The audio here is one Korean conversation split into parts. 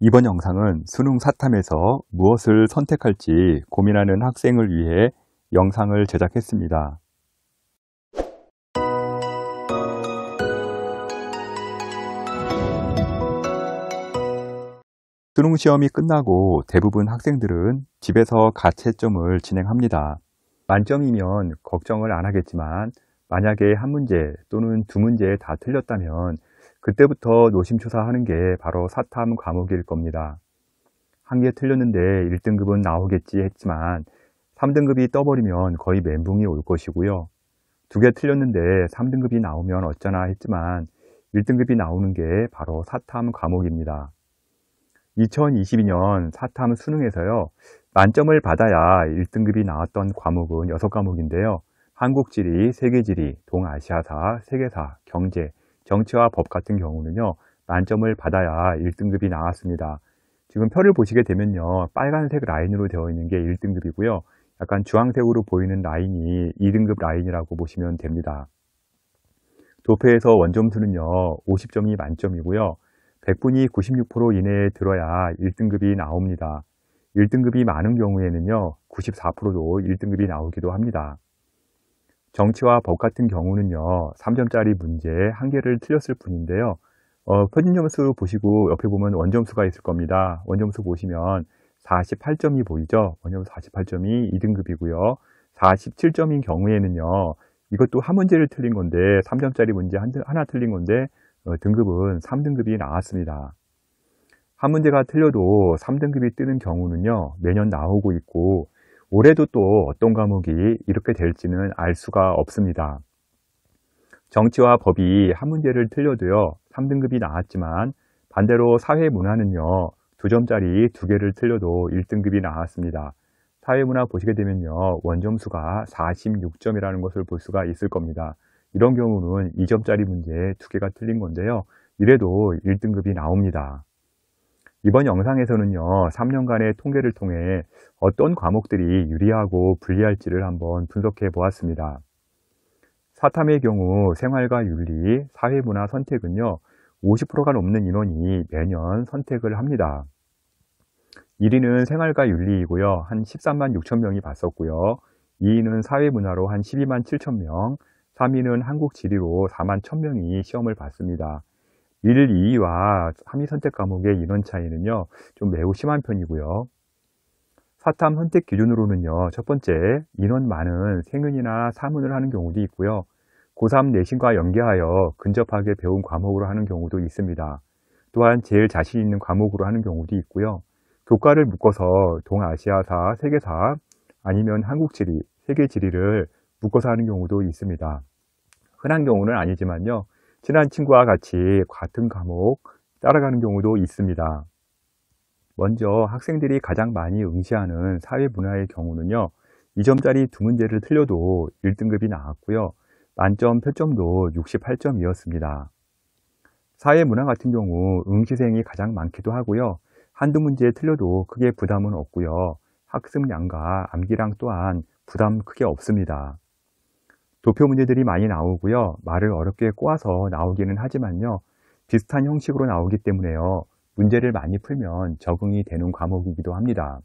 이번 영상은 수능 사탐에서 무엇을 선택할지 고민하는 학생을 위해 영상을 제작했습니다. 수능 시험이 끝나고 대부분 학생들은 집에서 가채점을 진행합니다. 만점이면 걱정을 안 하겠지만 만약에 한 문제 또는 두 문제 다 틀렸다면 그때부터 노심초사하는 게 바로 사탐 과목일 겁니다. 한 개 틀렸는데 1등급은 나오겠지 했지만 3등급이 떠버리면 거의 멘붕이 올 것이고요. 두 개 틀렸는데 3등급이 나오면 어쩌나 했지만 1등급이 나오는 게 바로 사탐 과목입니다. 2022년 사탐 수능에서요. 만점을 받아야 1등급이 나왔던 과목은 6과목인데요. 한국지리, 세계지리, 동아시아사, 세계사, 경제, 정치와 법 같은 경우는요. 만점을 받아야 1등급이 나왔습니다. 지금 표를 보시게 되면요. 빨간색 라인으로 되어 있는 게 1등급이고요. 약간 주황색으로 보이는 라인이 2등급 라인이라고 보시면 됩니다. 도표에서 원점수는요. 50점이 만점이고요. 100분이 96% 이내에 들어야 1등급이 나옵니다. 1등급이 많은 경우에는요. 94%도 1등급이 나오기도 합니다. 정치와 법 같은 경우는요. 3점짜리 문제 한 개를 틀렸을 뿐인데요. 표준점수 보시고 옆에 보면 원점수가 있을 겁니다. 원점수 보시면 48점이 보이죠? 원점수 48점이 2등급이고요. 47점인 경우에는요. 이것도 한 문제를 틀린 건데 3점짜리 문제 하나 틀린 건데 등급은 3등급이 나왔습니다. 한 문제가 틀려도 3등급이 뜨는 경우는요. 매년 나오고 있고 올해도 또 어떤 과목이 이렇게 될지는 알 수가 없습니다. 정치와 법이 한 문제를 틀려도요. 3등급이 나왔지만 반대로 사회문화는요. 2점짜리 2개를 틀려도 1등급이 나왔습니다. 사회문화 보시게 되면요. 원점수가 46점이라는 것을 볼 수가 있을 겁니다. 이런 경우는 2점짜리 문제 2개가 틀린 건데요. 이래도 1등급이 나옵니다. 이번 영상에서는요. 3년간의 통계를 통해 어떤 과목들이 유리하고 불리할지를 한번 분석해 보았습니다. 사탐의 경우 생활과 윤리, 사회문화 선택은요. 50%가 넘는 인원이 매년 선택을 합니다. 1위는 생활과 윤리이고요. 한 13만 6천 명이 봤었고요. 2위는 사회문화로 한 12만 7천 명, 3위는 한국지리로 4만 1천 명이 시험을 봤습니다. 1, 2위와 3위 선택 과목의 인원 차이는요. 좀 매우 심한 편이고요. 사탐 선택 기준으로는요. 첫 번째, 인원 많은 생윤이나 사문을 하는 경우도 있고요. 고3 내신과 연계하여 근접하게 배운 과목으로 하는 경우도 있습니다. 또한 제일 자신 있는 과목으로 하는 경우도 있고요. 교과를 묶어서 동아시아사, 세계사 아니면 한국지리, 세계지리를 묶어서 하는 경우도 있습니다. 흔한 경우는 아니지만요. 친한 친구와 같이 같은 과목 따라가는 경우도 있습니다. 먼저 학생들이 가장 많이 응시하는 사회문화의 경우는요. 2점짜리 두 문제를 틀려도 1등급이 나왔고요. 만점 표점도 68점이었습니다. 사회문화 같은 경우 응시생이 가장 많기도 하고요. 한두 문제 틀려도 크게 부담은 없고요. 학습량과 암기량 또한 부담 크게 없습니다. 도표 문제들이 많이 나오고요. 말을 어렵게 꼬아서 나오기는 하지만요. 비슷한 형식으로 나오기 때문에요. 문제를 많이 풀면 적응이 되는 과목이기도 합니다.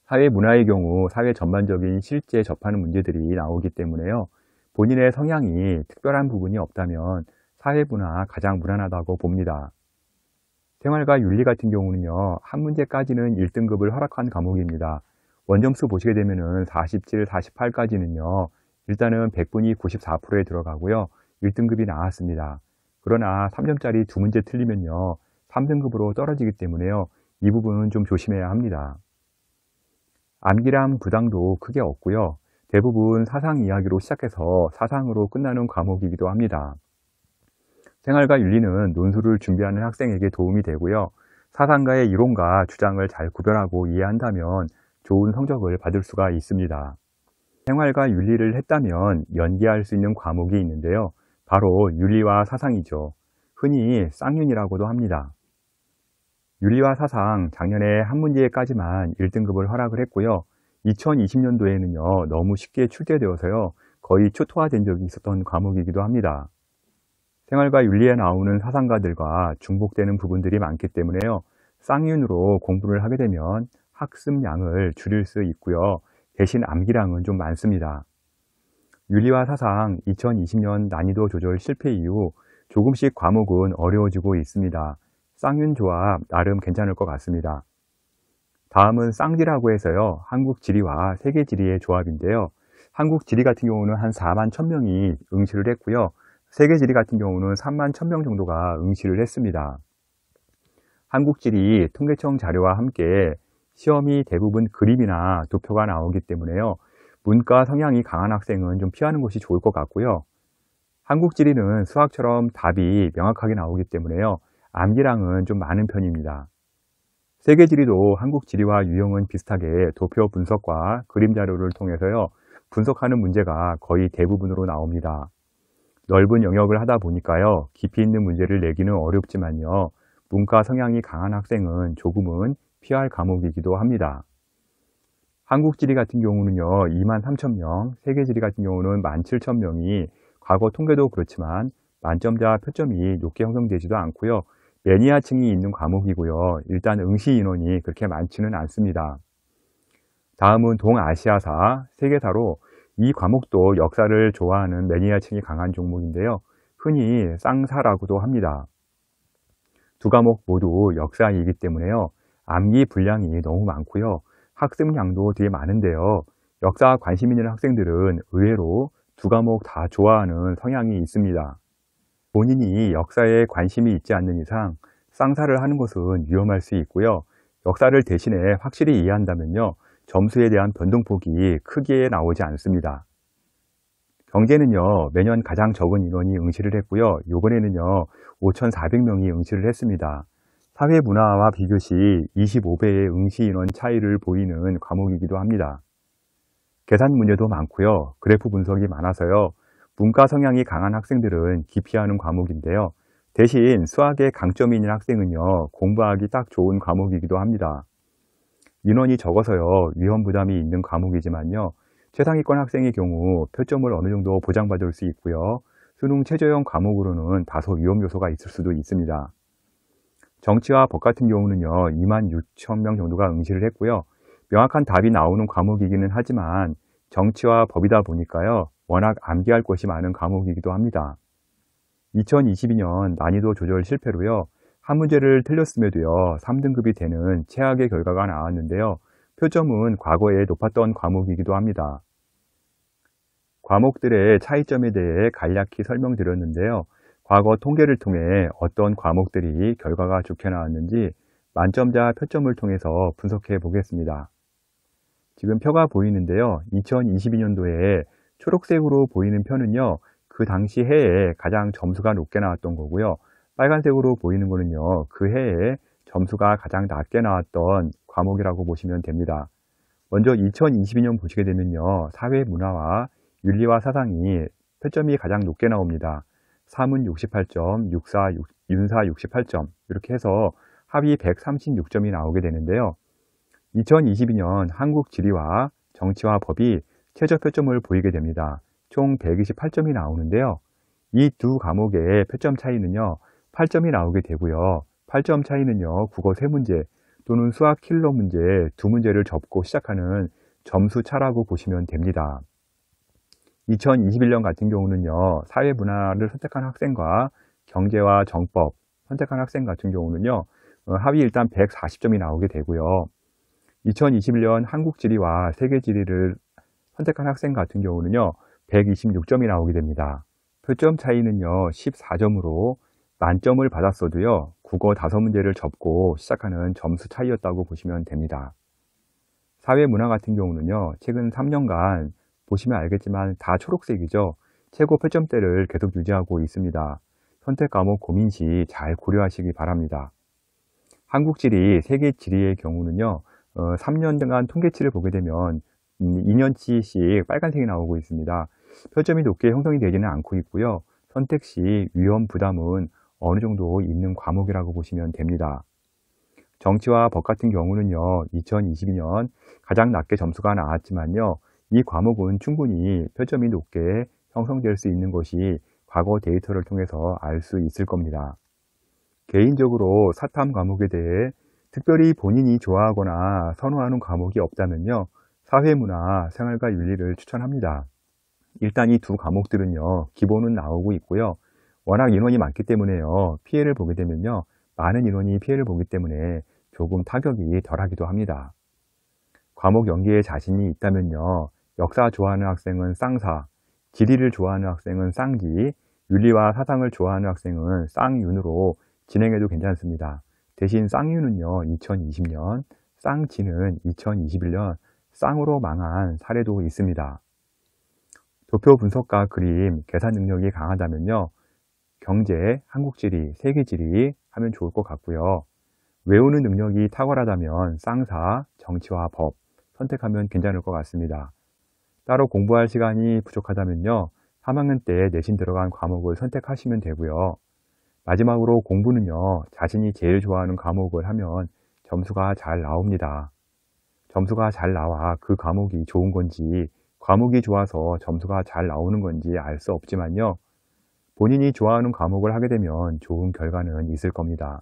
사회문화의 경우 사회 전반적인 실제 접하는 문제들이 나오기 때문에요. 본인의 성향이 특별한 부분이 없다면 사회문화 가장 무난하다고 봅니다. 생활과 윤리 같은 경우는요. 한 문제까지는 1등급을 허락한 과목입니다. 원점수 보시게 되면은 47, 48까지는요. 일단은 100분이 94%에 들어가고요. 1등급이 나왔습니다. 그러나 3점짜리 두 문제 틀리면요. 3등급으로 떨어지기 때문에요. 이 부분은 좀 조심해야 합니다. 암기량 부담도 크게 없고요. 대부분 사상 이야기로 시작해서 사상으로 끝나는 과목이기도 합니다. 생활과 윤리는 논술을 준비하는 학생에게 도움이 되고요. 사상가의 이론과 주장을 잘 구별하고 이해한다면 좋은 성적을 받을 수가 있습니다. 생활과 윤리를 했다면 연기할 수 있는 과목이 있는데요. 바로 윤리와 사상이죠. 흔히 쌍윤이라고도 합니다. 윤리와 사상 작년에 한 문제까지만 1등급을 허락을 했고요. 2020년도에는요. 너무 쉽게 출제되어서요. 거의 초토화된 적이 있었던 과목이기도 합니다. 생활과 윤리에 나오는 사상가들과 중복되는 부분들이 많기 때문에요. 쌍윤으로 공부를 하게 되면 학습량을 줄일 수 있고요. 대신 암기량은 좀 많습니다. 윤리와 사상 2020년 난이도 조절 실패 이후 조금씩 과목은 어려워지고 있습니다. 쌍윤 조합 나름 괜찮을 것 같습니다. 다음은 쌍지라고 해서요. 한국 지리와 세계 지리의 조합인데요. 한국 지리 같은 경우는 한 4만 1000명이 응시를 했고요. 세계 지리 같은 경우는 3만 1000명 정도가 응시를 했습니다. 한국 지리 통계청 자료와 함께 시험이 대부분 그림이나 도표가 나오기 때문에요. 문과 성향이 강한 학생은 좀 피하는 것이 좋을 것 같고요. 한국 지리는 수학처럼 답이 명확하게 나오기 때문에요. 암기량은 좀 많은 편입니다. 세계 지리도 한국 지리와 유형은 비슷하게 도표 분석과 그림 자료를 통해서요. 분석하는 문제가 거의 대부분으로 나옵니다. 넓은 영역을 하다 보니까요. 깊이 있는 문제를 내기는 어렵지만요. 문과 성향이 강한 학생은 조금은 피할 과목이기도 합니다. 한국 지리 같은 경우는요. 2만 3천명, 세계 지리 같은 경우는 1만 7천명이 과거 통계도 그렇지만 만점자 표점이 높게 형성되지도 않고요. 매니아층이 있는 과목이고요. 일단 응시 인원이 그렇게 많지는 않습니다. 다음은 동아시아사, 세계사로 이 과목도 역사를 좋아하는 매니아층이 강한 종목인데요. 흔히 쌍사라고도 합니다. 두 과목 모두 역사이기 때문에요. 암기 분량이 너무 많고요. 학습량도 되게 많은데요. 역사 관심 있는 학생들은 의외로 두 과목 다 좋아하는 성향이 있습니다. 본인이 역사에 관심이 있지 않는 이상 쌍사를 하는 것은 위험할 수 있고요. 역사를 대신에 확실히 이해한다면요. 점수에 대한 변동폭이 크게 나오지 않습니다. 경제는요. 매년 가장 적은 인원이 응시를 했고요. 이번에는요. 5,400명이 응시를 했습니다. 사회문화와 비교시 25배의 응시 인원 차이를 보이는 과목이기도 합니다. 계산 문제도 많고요. 그래프 분석이 많아서요. 문과 성향이 강한 학생들은 기피하는 과목인데요. 대신 수학에 강점이 있는 학생은요. 공부하기 딱 좋은 과목이기도 합니다. 인원이 적어서요. 위험 부담이 있는 과목이지만요. 최상위권 학생의 경우 표점을 어느 정도 보장받을 수 있고요. 수능 최저형 과목으로는 다소 위험 요소가 있을 수도 있습니다. 정치와 법 같은 경우는요. 2만 6천명 정도가 응시를 했고요. 명확한 답이 나오는 과목이기는 하지만 정치와 법이다 보니까요. 워낙 암기할 것이 많은 과목이기도 합니다. 2022년 난이도 조절 실패로요. 한 문제를 틀렸음에도요. 3등급이 되는 최악의 결과가 나왔는데요. 표점은 과거에 높았던 과목이기도 합니다. 과목들의 차이점에 대해 간략히 설명드렸는데요. 과거 통계를 통해 어떤 과목들이 결과가 좋게 나왔는지 만점자 표점을 통해서 분석해 보겠습니다. 지금 표가 보이는데요. 2022년도에 초록색으로 보이는 표는요. 그 당시 해에 가장 점수가 높게 나왔던 거고요. 빨간색으로 보이는 거는요. 그 해에 점수가 가장 낮게 나왔던 과목이라고 보시면 됩니다. 먼저 2022년 보시게 되면요. 사회문화와 윤리와 사상이 표점이 가장 높게 나옵니다. 사문 68점, 육사, 윤사 68점 이렇게 해서 합이 136점이 나오게 되는데요. 2022년 한국 지리와 정치와 법이 최저 표점을 보이게 됩니다. 총 128점이 나오는데요. 이 두 과목의 표점 차이는요. 8점이 나오게 되고요. 8점 차이는요. 국어 3문제 또는 수학 킬러 문제 2문제를 접고 시작하는 점수 차라고 보시면 됩니다. 2021년 같은 경우는요. 사회문화를 선택한 학생과 경제와 정법 선택한 학생 같은 경우는요. 합이 일단 140점이 나오게 되고요. 2021년 한국지리와 세계지리를 선택한 학생 같은 경우는요. 126점이 나오게 됩니다. 표점 차이는요. 14점으로 만점을 받았어도요. 국어 5문제를 접고 시작하는 점수 차이였다고 보시면 됩니다. 사회문화 같은 경우는요. 최근 3년간 보시면 알겠지만 다 초록색이죠. 최고 표점대를 계속 유지하고 있습니다. 선택 과목 고민 시 잘 고려하시기 바랍니다. 한국지리, 세계지리의 경우는요. 3년간 통계치를 보게 되면 2년치씩 빨간색이 나오고 있습니다. 표점이 높게 형성이 되지는 않고 있고요. 선택 시 위험 부담은 어느 정도 있는 과목이라고 보시면 됩니다. 정치와 법 같은 경우는요. 2022년 가장 낮게 점수가 나왔지만요. 이 과목은 충분히 표점이 높게 형성될 수 있는 것이 과거 데이터를 통해서 알 수 있을 겁니다. 개인적으로 사탐 과목에 대해 특별히 본인이 좋아하거나 선호하는 과목이 없다면요, 사회문화, 생활과 윤리를 추천합니다. 일단 이 두 과목들은요, 기본은 나오고 있고요. 워낙 인원이 많기 때문에요, 피해를 보게 되면요, 많은 인원이 피해를 보기 때문에 조금 타격이 덜하기도 합니다. 과목 연계에 자신이 있다면요, 역사 좋아하는 학생은 쌍사, 지리를 좋아하는 학생은 쌍지, 윤리와 사상을 좋아하는 학생은 쌍윤으로 진행해도 괜찮습니다. 대신 쌍윤은요, 2020년, 쌍지는 2021년 쌍으로 망한 사례도 있습니다. 도표 분석과 그림, 계산 능력이 강하다면요, 경제, 한국지리, 세계지리 하면 좋을 것 같고요. 외우는 능력이 탁월하다면 쌍사, 정치와 법 선택하면 괜찮을 것 같습니다. 따로 공부할 시간이 부족하다면요, 3학년 때 내신 들어간 과목을 선택하시면 되고요. 마지막으로 공부는요, 자신이 제일 좋아하는 과목을 하면 점수가 잘 나옵니다. 점수가 잘 나와 그 과목이 좋은 건지, 과목이 좋아서 점수가 잘 나오는 건지 알 수 없지만요, 본인이 좋아하는 과목을 하게 되면 좋은 결과는 있을 겁니다.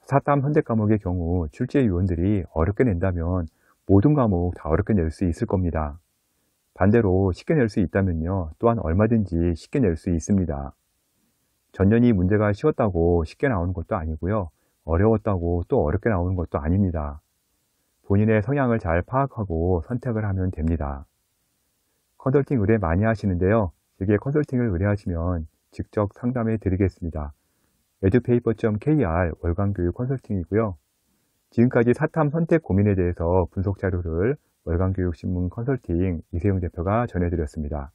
사탐 선택 과목의 경우 출제 요원들이 어렵게 낸다면 모든 과목 다 어렵게 낼 수 있을 겁니다. 반대로 쉽게 낼 수 있다면요, 또한 얼마든지 쉽게 낼 수 있습니다. 전년이 문제가 쉬웠다고 쉽게 나오는 것도 아니고요, 어려웠다고 또 어렵게 나오는 것도 아닙니다. 본인의 성향을 잘 파악하고 선택을 하면 됩니다. 컨설팅 의뢰 많이 하시는데요, 제게 컨설팅을 의뢰하시면 직접 상담해 드리겠습니다. edupaper.kr 월간 교육 컨설팅이고요. 지금까지 사탐 선택 고민에 대해서 분석 자료를 월간 교육 신문 컨설팅 이세용 대표가 전해드렸습니다.